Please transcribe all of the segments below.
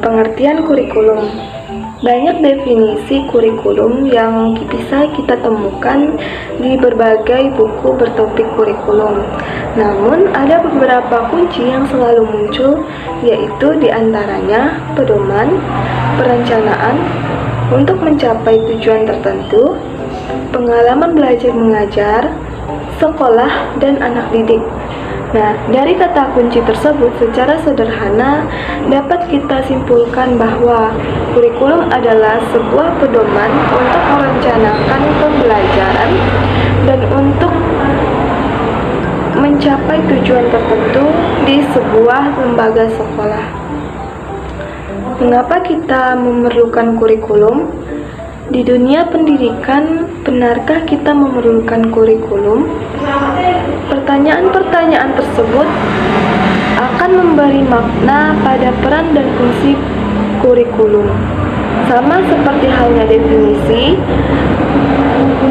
Pengertian kurikulum. Banyak definisi kurikulum yang bisa kita temukan di berbagai buku bertopik kurikulum. Namun, ada beberapa kunci yang selalu muncul, yaitu diantaranya pedoman, perencanaan untuk mencapai tujuan tertentu, pengalaman belajar mengajar, sekolah, dan anak didik. Nah, dari kata kunci tersebut secara sederhana dapat kita simpulkan bahwa kurikulum adalah sebuah pedoman untuk merencanakan pembelajaran dan untuk mencapai tujuan tertentu di sebuah lembaga sekolah. Mengapa kita memerlukan kurikulum? Di dunia pendidikan, benarkah kita memerlukan kurikulum? Pertanyaan-pertanyaan tersebut akan memberi makna pada peran dan fungsi kurikulum. Sama seperti halnya definisi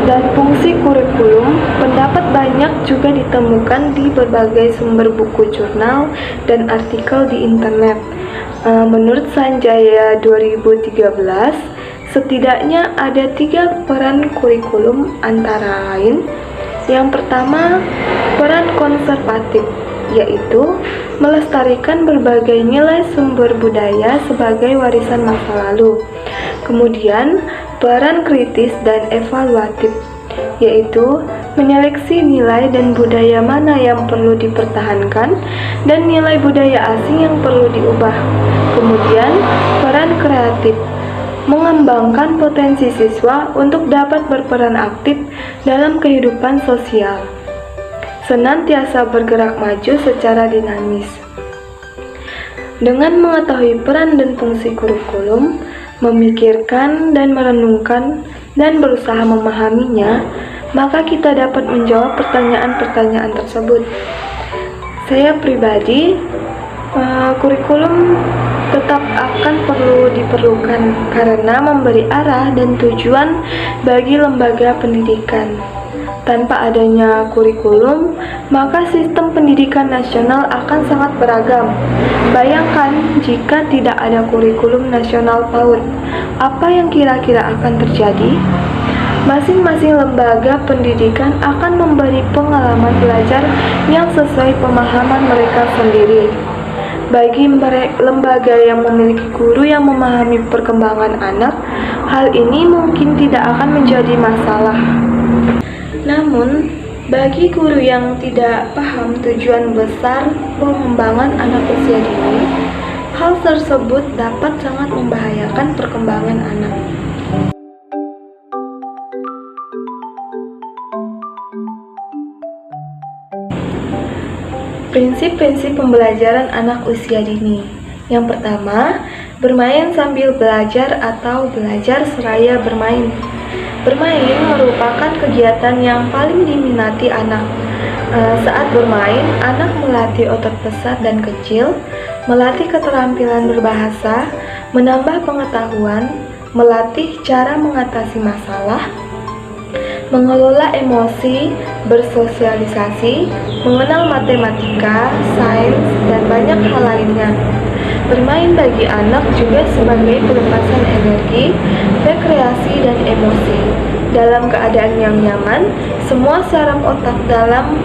dan fungsi kurikulum, pendapat banyak juga ditemukan di berbagai sumber buku jurnal dan artikel di internet. Menurut Sanjaya 2013, setidaknya ada 3 peran kurikulum antara lain. Yang pertama, peran konservatif, yaitu melestarikan berbagai nilai sumber budaya sebagai warisan masa lalu. Kemudian, peran kritis dan evaluatif, yaitu menyeleksi nilai dan budaya mana yang perlu dipertahankan dan nilai budaya asing yang perlu diubah. Kemudian, peran kreatif, mengembangkan potensi siswa untuk dapat berperan aktif dalam kehidupan sosial, senantiasa bergerak maju secara dinamis. Dengan mengetahui peran dan fungsi kurikulum, memikirkan dan merenungkan dan berusaha memahaminya, maka kita dapat menjawab pertanyaan-pertanyaan tersebut. Saya pribadi, kurikulum tetap akan perlu diperlukan karena memberi arah dan tujuan bagi lembaga pendidikan. Tanpa adanya kurikulum, maka sistem pendidikan nasional akan sangat beragam. Bayangkan jika tidak ada kurikulum nasional PAUD, apa yang kira-kira akan terjadi? Masing-masing lembaga pendidikan akan memberi pengalaman belajar yang sesuai pemahaman mereka sendiri. Bagi lembaga yang memiliki guru yang memahami perkembangan anak, hal ini mungkin tidak akan menjadi masalah. Namun, bagi guru yang tidak paham tujuan besar pengembangan anak usia dini, hal tersebut dapat sangat membahayakan perkembangan anak. Prinsip-prinsip pembelajaran anak usia dini. Yang pertama, bermain sambil belajar atau belajar seraya bermain. Bermain merupakan kegiatan yang paling diminati anak. Saat bermain, anak melatih otot besar dan kecil, melatih keterampilan berbahasa, menambah pengetahuan, melatih cara mengatasi masalah, mengelola emosi, bersosialisasi, mengenal matematika, sains, dan banyak hal lainnya. Bermain bagi anak juga sebagai pelepasan energi, rekreasi, dan emosi. Dalam keadaan yang nyaman, semua saraf otak dalam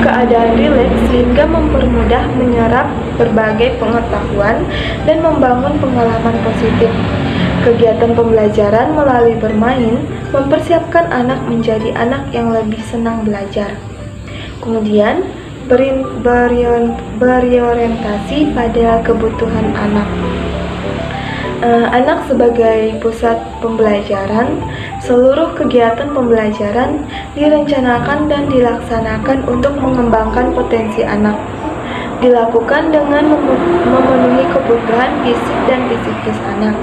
keadaan rileks sehingga mempermudah menyerap berbagai pengetahuan dan membangun pengalaman positif. Kegiatan pembelajaran melalui bermain mempersiapkan anak menjadi anak yang lebih senang belajar. Kemudian, berorientasi pada kebutuhan anak. Anak sebagai pusat pembelajaran, seluruh kegiatan pembelajaran direncanakan dan dilaksanakan untuk mengembangkan potensi anak. Dilakukan dengan memenuhi kebutuhan fisik dan psikis anak.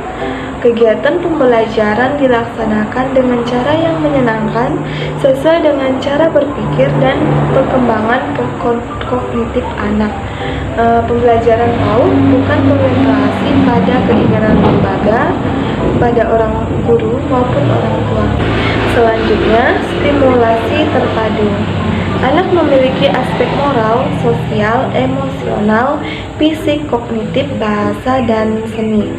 Kegiatan pembelajaran dilaksanakan dengan cara yang menyenangkan sesuai dengan cara berpikir dan perkembangan kognitif anak. Pembelajaran PAUD bukan berorientasi pada keinginan lembaga, pada orang guru maupun orang tua. Selanjutnya, stimulasi terpadu. Anak memiliki aspek moral, sosial, emosional, fisik, kognitif, bahasa, dan seni.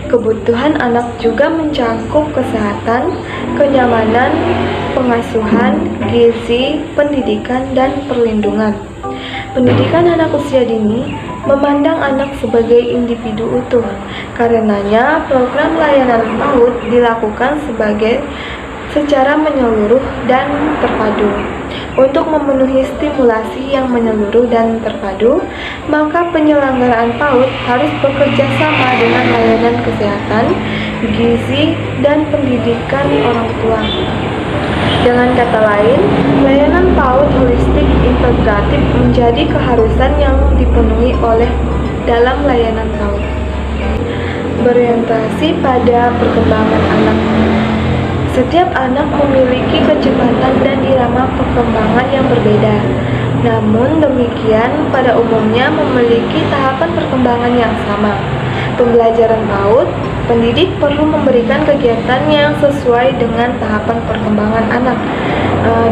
Kebutuhan anak juga mencakup kesehatan, kenyamanan, pengasuhan, gizi, pendidikan, dan perlindungan. Pendidikan anak usia dini memandang anak sebagai individu utuh. Karenanya, program layanan PAUD dilakukan secara menyeluruh dan terpadu. Untuk memenuhi stimulasi yang menyeluruh dan terpadu, maka penyelenggaraan PAUD harus bekerja sama dengan layanan kesehatan, gizi, dan pendidikan orang tua. Dengan kata lain, layanan PAUD holistik integratif menjadi keharusan yang dipenuhi oleh dalam layanan PAUD. Berorientasi pada perkembangan anak. Setiap anak memiliki kecepatan dan irama perkembangan yang berbeda. Namun demikian, pada umumnya memiliki tahapan perkembangan yang sama. Pembelajaran PAUD, pendidik perlu memberikan kegiatan yang sesuai dengan tahapan perkembangan anak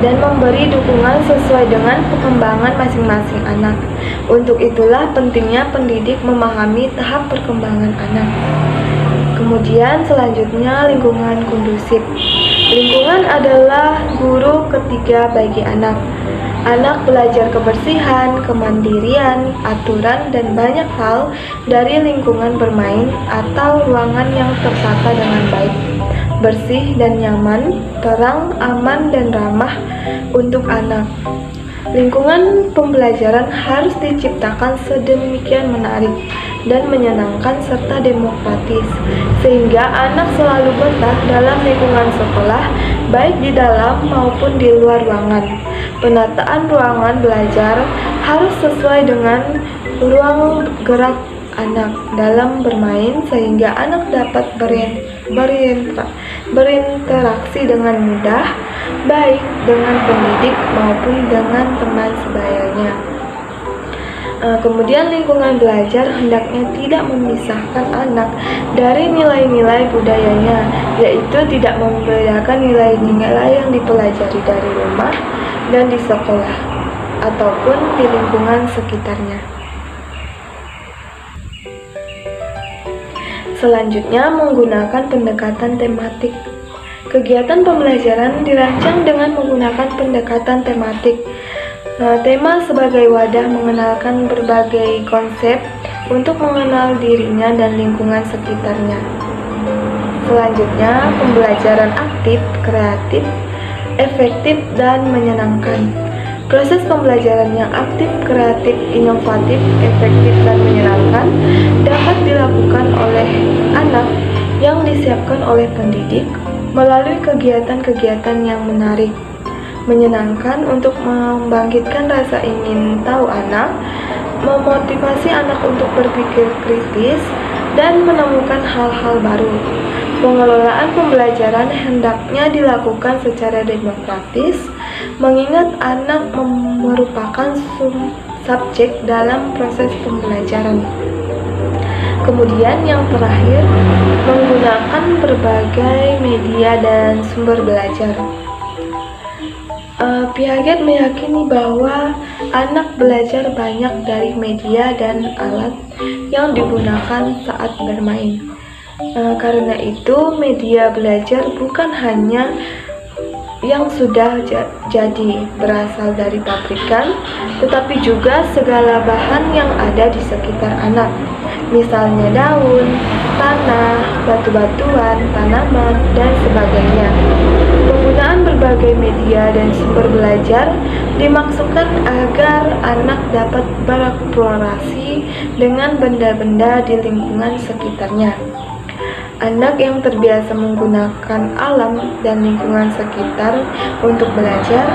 dan memberi dukungan sesuai dengan perkembangan masing-masing anak. Untuk itulah pentingnya pendidik memahami tahap perkembangan anak. Kemudian selanjutnya lingkungan kondusif. Lingkungan adalah guru ketiga bagi anak. Anak belajar kebersihan, kemandirian, aturan, dan banyak hal dari lingkungan bermain atau ruangan yang tertata dengan baik, bersih dan nyaman, terang, aman, dan ramah untuk anak. Lingkungan pembelajaran harus diciptakan sedemikian menarik dan menyenangkan serta demokratis, sehingga anak selalu betah dalam lingkungan sekolah, baik di dalam maupun di luar ruangan. Penataan ruangan belajar harus sesuai dengan ruang gerak anak dalam bermain, sehingga anak dapat berinteraksi dengan mudah, baik dengan pendidik maupun dengan teman sebayanya. Kemudian lingkungan belajar hendaknya tidak memisahkan anak dari nilai-nilai budayanya, yaitu tidak membedakan nilai-nilai yang dipelajari dari rumah dan di sekolah, ataupun di lingkungan sekitarnya. Selanjutnya, menggunakan pendekatan tematik. Kegiatan pembelajaran dirancang dengan menggunakan pendekatan tematik. Tema sebagai wadah mengenalkan berbagai konsep untuk mengenal dirinya dan lingkungan sekitarnya. Selanjutnya, pembelajaran aktif, kreatif, efektif, dan menyenangkan. Proses pembelajaran yang aktif, kreatif, inovatif, efektif, dan menyenangkan dapat dilakukan oleh anak yang disiapkan oleh pendidik melalui kegiatan-kegiatan yang menarik, menyenangkan untuk membangkitkan rasa ingin tahu anak, memotivasi anak untuk berpikir kritis, dan menemukan hal-hal baru. Pengelolaan pembelajaran hendaknya dilakukan secara demokratis, mengingat anak merupakan subjek dalam proses pembelajaran. Kemudian yang terakhir, menggunakan berbagai media dan sumber belajar. Piaget meyakini bahwa anak belajar banyak dari media dan alat yang digunakan saat bermain. Karena itu, media belajar bukan hanya yang sudah jadi berasal dari pabrikan, tetapi juga segala bahan yang ada di sekitar anak, misalnya daun, tanah, batu-batuan, tanaman, dan sebagainya. Penggunaan berbagai media dan sumber belajar dimaksudkan agar anak dapat bereksplorasi dengan benda-benda di lingkungan sekitarnya. Anak yang terbiasa menggunakan alam dan lingkungan sekitar untuk belajar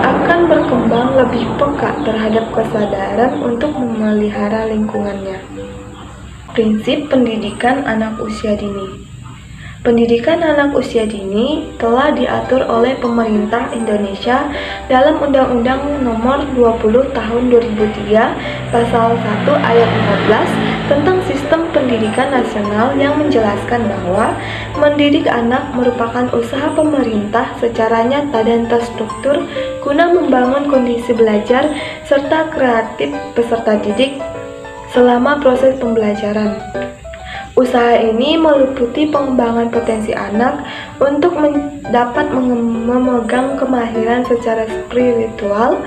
akan berkembang lebih peka terhadap kesadaran untuk memelihara lingkungannya. Prinsip pendidikan anak usia dini. Pendidikan anak usia dini telah diatur oleh pemerintah Indonesia dalam Undang-Undang Nomor 20 Tahun 2003 Pasal 1 Ayat 14 tentang sistem pendidikan nasional yang menjelaskan bahwa mendidik anak merupakan usaha pemerintah secara nyata dan terstruktur guna membangun kondisi belajar serta kreatif peserta didik selama proses pembelajaran. Usaha ini meliputi pengembangan potensi anak untuk dapat memegang kemahiran secara spiritual,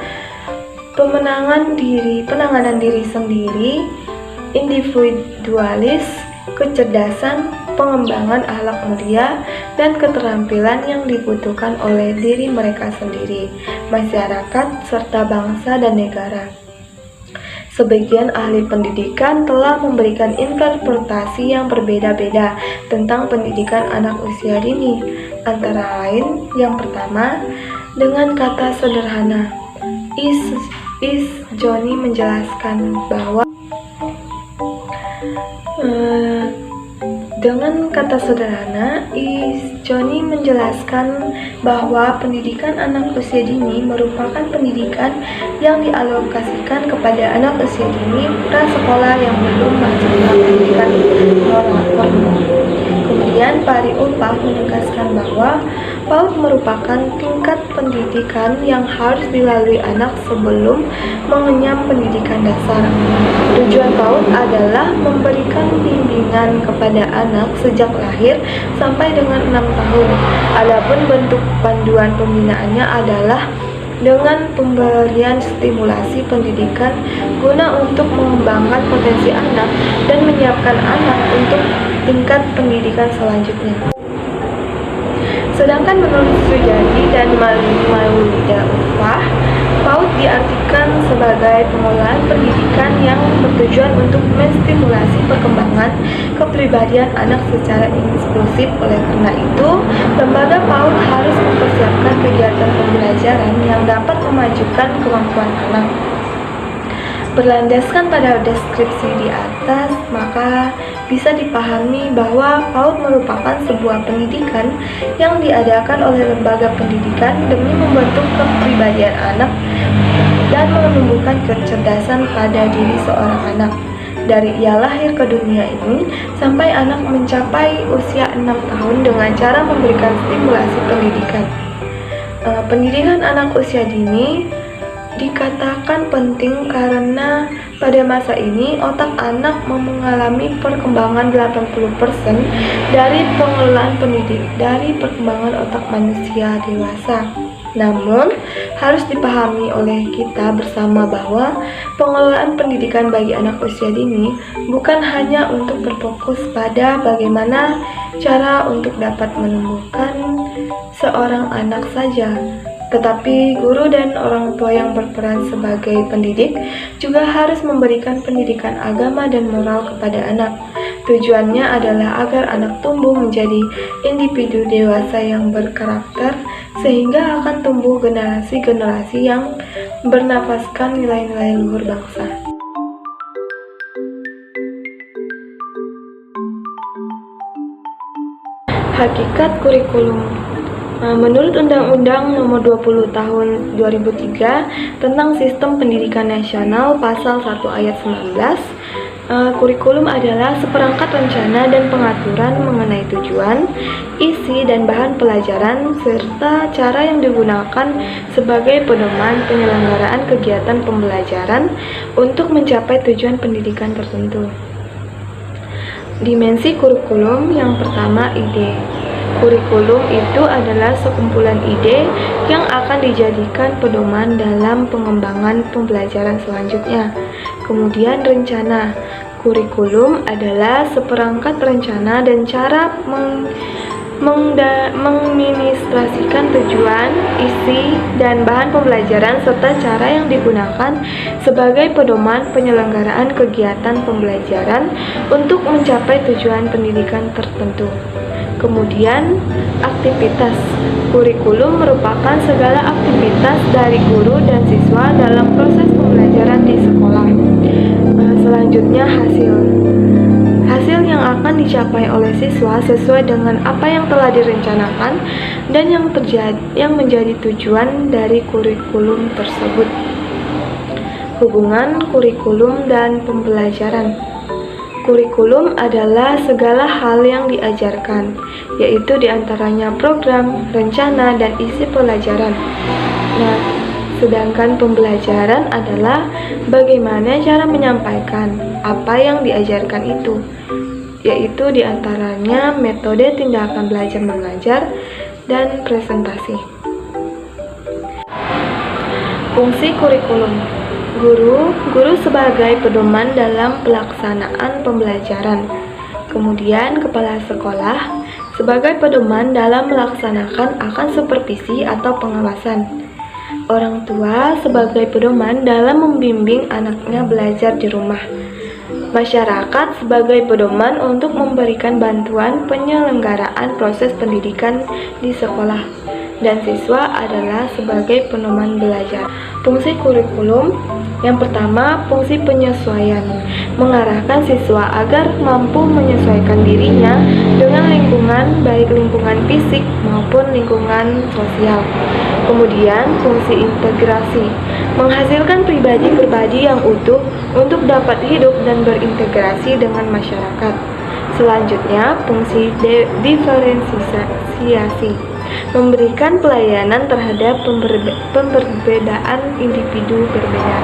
penanganan diri sendiri, individualis, kecerdasan, pengembangan akhlak mulia, dan keterampilan yang dibutuhkan oleh diri mereka sendiri, masyarakat, serta bangsa dan negara. Sebagian ahli pendidikan telah memberikan interpretasi yang berbeda-beda tentang pendidikan anak usia dini, antara lain yang pertama dengan kata sederhana. Johnny menjelaskan bahwa Johnny menjelaskan bahwa pendidikan anak usia dini merupakan pendidikan yang dialokasikan kepada anak usia dini prasekolah yang belum masuk dalam pendidikan formal. Kemudian Pari Ulpah menegaskan bahwa PAUD merupakan tingkat pendidikan yang harus dilalui anak sebelum mengenyam pendidikan dasar. Tujuan PAUD adalah memberikan bimbingan kepada anak sejak lahir sampai dengan 6 tahun. Adapun bentuk panduan pembinaannya adalah dengan pemberian stimulasi pendidikan guna untuk mengembangkan potensi anak dan menyiapkan anak untuk tingkat pendidikan selanjutnya. Sedangkan menurut Sujadi dan Maulida Ulpah, PAUD diartikan sebagai pengelolaan pendidikan yang bertujuan untuk menstimulasi perkembangan kepribadian anak secara inklusif. Oleh karena itu, lembaga PAUD harus mempersiapkan kegiatan pembelajaran yang dapat memajukan kemampuan anak. Berlandaskan pada deskripsi di atas, maka bisa dipahami bahwa PAUD merupakan sebuah pendidikan yang diadakan oleh lembaga pendidikan demi membentuk kepribadian anak dan menumbuhkan kecerdasan pada diri seorang anak. Dari ia lahir ke dunia ini sampai anak mencapai usia 6 tahun dengan cara memberikan stimulasi pendidikan. Pendidikan anak usia dini dikatakan penting karena pada masa ini otak anak mengalami perkembangan 80% dari pengelolaan dari perkembangan otak manusia dewasa. Namun, harus dipahami oleh kita bersama bahwa pengelolaan pendidikan bagi anak usia dini bukan hanya untuk berfokus pada bagaimana cara untuk dapat menumbuhkan seorang anak saja, tetapi guru dan orang tua yang berperan sebagai pendidik juga harus memberikan pendidikan agama dan moral kepada anak. Tujuannya adalah agar anak tumbuh menjadi individu dewasa yang berkarakter, sehingga akan tumbuh generasi-generasi yang bernafaskan nilai-nilai luhur bangsa. Hakikat kurikulum. Menurut Undang-Undang Nomor 20 Tahun 2003 tentang Sistem Pendidikan Nasional Pasal 1 Ayat 19, kurikulum adalah seperangkat rencana dan pengaturan mengenai tujuan, isi dan bahan pelajaran serta cara yang digunakan sebagai pedoman penyelenggaraan kegiatan pembelajaran untuk mencapai tujuan pendidikan tertentu. Dimensi kurikulum yang pertama, ide. Kurikulum itu adalah sekumpulan ide yang akan dijadikan pedoman dalam pengembangan pembelajaran selanjutnya. Kemudian rencana. Kurikulum adalah seperangkat rencana dan cara mengadministrasikan tujuan, isi, dan bahan pembelajaran serta cara yang digunakan sebagai pedoman penyelenggaraan kegiatan pembelajaran untuk mencapai tujuan pendidikan tertentu. Kemudian, aktivitas. Kurikulum merupakan segala aktivitas dari guru dan siswa dalam proses pembelajaran di sekolah. Selanjutnya, hasil. Hasil yang akan dicapai oleh siswa sesuai dengan apa yang telah direncanakan dan yang menjadi tujuan dari kurikulum tersebut. Hubungan kurikulum dan pembelajaran. Kurikulum adalah segala hal yang diajarkan, yaitu diantaranya program, rencana, dan isi pelajaran. Nah, sedangkan pembelajaran adalah bagaimana cara menyampaikan apa yang diajarkan itu, yaitu diantaranya metode tindakan belajar mengajar dan presentasi. Fungsi kurikulum. Guru sebagai pedoman dalam pelaksanaan pembelajaran. Kemudian kepala sekolah sebagai pedoman dalam melaksanakan akan supervisi atau pengawasan. Orang tua sebagai pedoman dalam membimbing anaknya belajar di rumah. Masyarakat sebagai pedoman untuk memberikan bantuan penyelenggaraan proses pendidikan di sekolah. Dan siswa adalah sebagai pedoman belajar. Fungsi kurikulum. Yang pertama, fungsi penyesuaian, mengarahkan siswa agar mampu menyesuaikan dirinya dengan lingkungan, baik lingkungan fisik maupun lingkungan sosial. Kemudian, fungsi integrasi, menghasilkan pribadi-pribadi yang utuh untuk dapat hidup dan berintegrasi dengan masyarakat. Selanjutnya, fungsi diferensiasi, memberikan pelayanan terhadap pemberbedaan individu berbeda.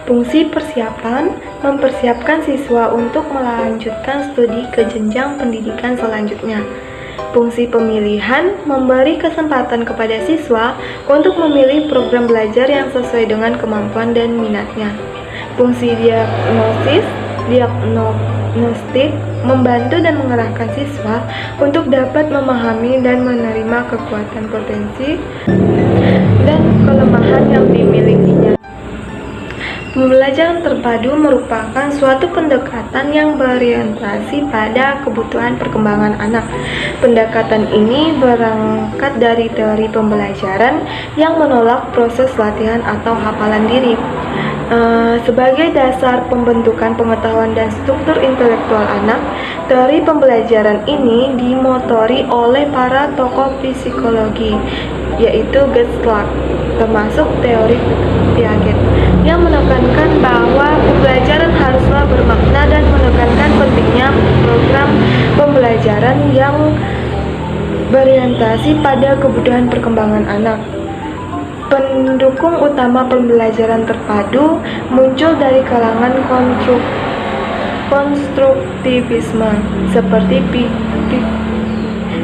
Fungsi persiapan, mempersiapkan siswa untuk melanjutkan studi ke jenjang pendidikan selanjutnya. Fungsi pemilihan, memberi kesempatan kepada siswa untuk memilih program belajar yang sesuai dengan kemampuan dan minatnya. Fungsi diagnostik, membantu dan mengarahkan siswa untuk dapat memahami dan menerima kekuatan, potensi, dan kelemahan yang dimilikinya. Pembelajaran terpadu merupakan suatu pendekatan yang berorientasi pada kebutuhan perkembangan anak. Pendekatan ini berangkat dari teori pembelajaran yang menolak proses latihan atau hafalan diri. Sebagai dasar pembentukan pengetahuan dan struktur intelektual anak, teori pembelajaran ini dimotori oleh para tokoh psikologi, yaitu Gestalt, termasuk teori Piaget, yang menekankan bahwa pembelajaran haruslah bermakna dan menekankan pentingnya program pembelajaran yang berorientasi pada kebutuhan perkembangan anak. Pendukung utama pembelajaran terpadu muncul dari kalangan konstruktivisme seperti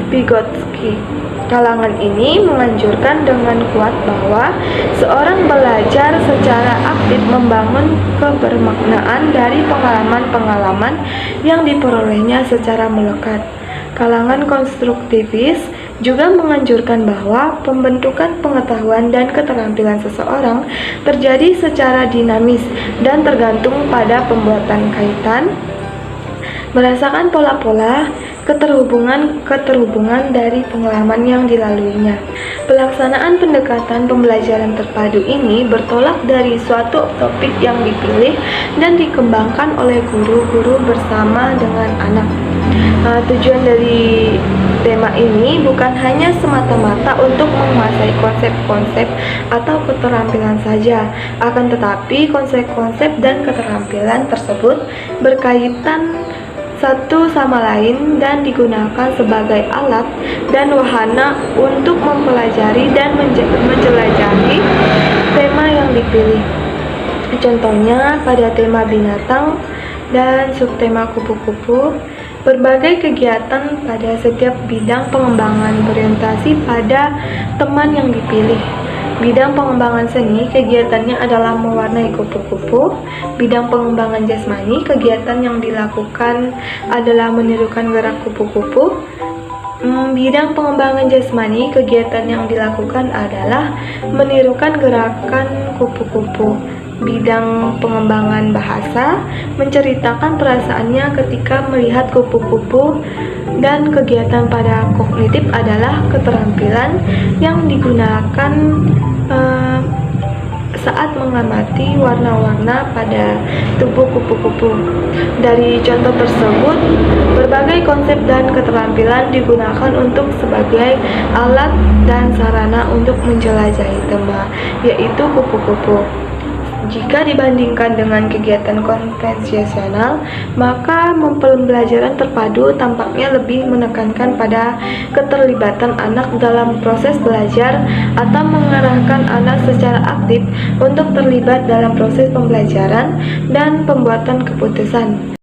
Vygotsky. Kalangan ini menganjurkan dengan kuat bahwa seorang belajar secara aktif membangun kebermaknaan dari pengalaman-pengalaman yang diperolehnya secara melekat. Kalangan konstruktivis juga menganjurkan bahwa pembentukan pengetahuan dan keterampilan seseorang terjadi secara dinamis dan tergantung pada pembuatan kaitan, merasakan pola-pola, keterhubungan dari pengalaman yang dilaluinya. Pelaksanaan pendekatan pembelajaran terpadu ini bertolak dari suatu topik yang dipilih dan dikembangkan oleh guru-guru bersama dengan anak. Tujuan dari tema ini bukan hanya semata-mata untuk menguasai konsep-konsep atau keterampilan saja, akan tetapi konsep-konsep dan keterampilan tersebut berkaitan satu sama lain dan digunakan sebagai alat dan wahana untuk mempelajari dan menjelajahi tema yang dipilih. Contohnya pada tema binatang dan subtema kupu-kupu, berbagai kegiatan pada setiap bidang pengembangan berorientasi pada teman yang dipilih. Bidang pengembangan seni, kegiatannya adalah mewarnai kupu-kupu. Bidang pengembangan jasmani, kegiatan yang dilakukan adalah menirukan gerak kupu-kupu. Bidang pengembangan jasmani, kegiatan yang dilakukan adalah menirukan gerakan kupu-kupu. Bidang pengembangan bahasa, menceritakan perasaannya ketika melihat kupu-kupu. Dan kegiatan pada kognitif adalah keterampilan yang digunakan saat mengamati warna-warna pada tubuh kupu-kupu. Dari contoh tersebut, berbagai konsep dan keterampilan digunakan untuk sebagai alat dan sarana untuk menjelajahi tema, yaitu kupu-kupu. Jika dibandingkan dengan kegiatan konvensional, maka pembelajaran terpadu tampaknya lebih menekankan pada keterlibatan anak dalam proses belajar atau mengarahkan anak secara aktif untuk terlibat dalam proses pembelajaran dan pembuatan keputusan.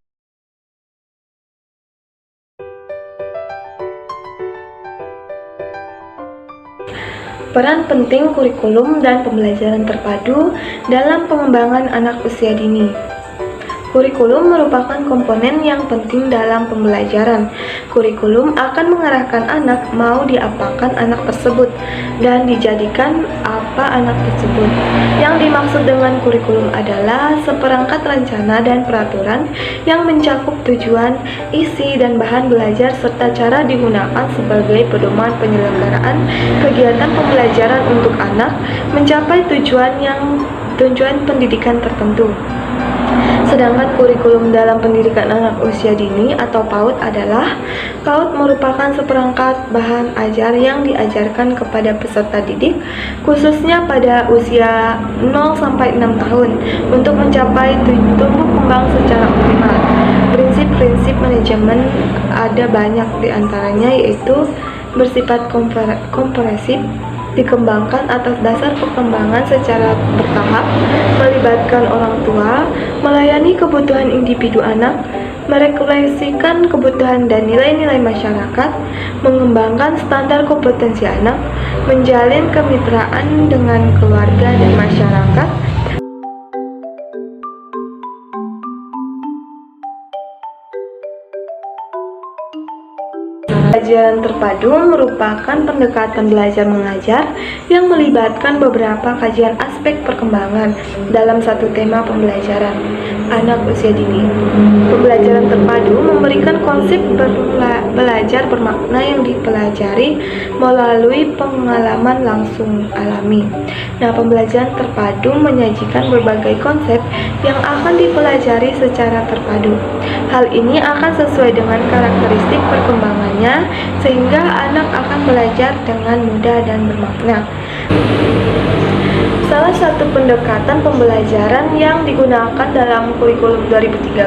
Peran penting kurikulum dan pembelajaran terpadu dalam pengembangan anak usia dini. Kurikulum merupakan komponen yang penting dalam pembelajaran. Kurikulum akan mengarahkan anak mau diapakan anak tersebut dan dijadikan apa anak tersebut. Yang dimaksud dengan kurikulum adalah seperangkat rencana dan peraturan yang mencakup tujuan, isi, dan bahan belajar serta cara digunakan sebagai pedoman penyelenggaraan kegiatan pembelajaran untuk anak mencapai tujuan pendidikan tertentu. Sedangkan kurikulum dalam pendidikan anak usia dini atau PAUD adalah PAUD merupakan seperangkat bahan ajar yang diajarkan kepada peserta didik khususnya pada usia 0-6 tahun untuk mencapai tumbuh kembang secara optimal. Prinsip-prinsip manajemen ada banyak diantaranya yaitu bersifat komprehensif, dikembangkan atas dasar perkembangan secara bertahap, melibatkan orang tua, melayani kebutuhan individu anak, merefleksikan kebutuhan dan nilai-nilai masyarakat, mengembangkan standar kompetensi anak, menjalin kemitraan dengan keluarga dan masyarakat, Pembelajaran terpadu merupakan pendekatan belajar mengajar yang melibatkan beberapa kajian aspek perkembangan dalam satu tema pembelajaran anak usia dini. Pembelajaran terpadu memberikan konsep belajar bermakna yang dipelajari melalui pengalaman langsung alami. Nah, pembelajaran terpadu menyajikan berbagai konsep yang akan dipelajari secara terpadu. Hal ini akan sesuai dengan karakteristik perkembangannya sehingga anak akan belajar dengan mudah dan bermakna. Salah satu pendekatan pembelajaran yang digunakan dalam kurikulum 2013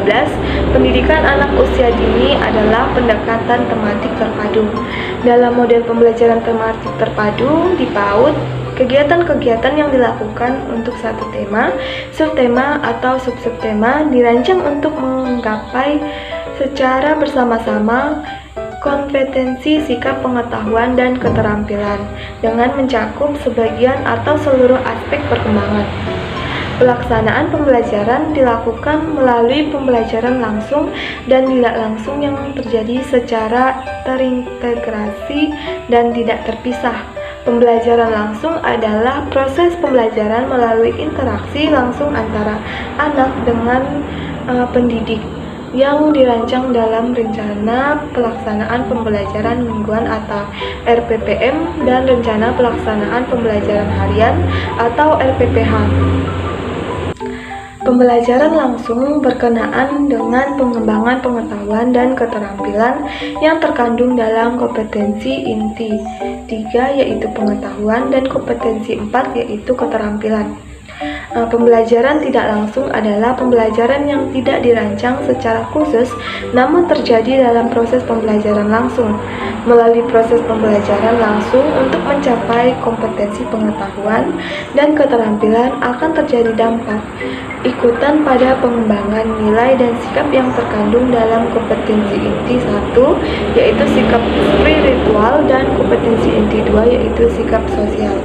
pendidikan anak usia dini adalah pendekatan tematik terpadu. Dalam model pembelajaran tematik terpadu di PAUD, kegiatan-kegiatan yang dilakukan untuk satu tema, subtema atau subsubtema dirancang untuk menggapai secara bersama-sama kompetensi, sikap, pengetahuan, dan keterampilan dengan mencakup sebagian atau seluruh aspek perkembangan. Pelaksanaan pembelajaran dilakukan melalui pembelajaran langsung dan tidak langsung yang terjadi secara terintegrasi dan tidak terpisah. Pembelajaran langsung adalah proses pembelajaran melalui interaksi langsung antara anak dengan pendidik yang dirancang dalam Rencana Pelaksanaan Pembelajaran Mingguan atau RPPM dan Rencana Pelaksanaan Pembelajaran Harian atau RPPH. Pembelajaran langsung berkenaan dengan pengembangan pengetahuan dan keterampilan yang terkandung dalam kompetensi inti 3 yaitu pengetahuan dan kompetensi 4 yaitu keterampilan. Pembelajaran tidak langsung adalah pembelajaran yang tidak dirancang secara khusus namun terjadi dalam proses pembelajaran langsung. Melalui proses pembelajaran langsung untuk mencapai kompetensi pengetahuan dan keterampilan akan terjadi dampak ikutan pada pengembangan nilai dan sikap yang terkandung dalam kompetensi inti 1 yaitu sikap spiritual dan kompetensi inti 2 yaitu sikap sosial.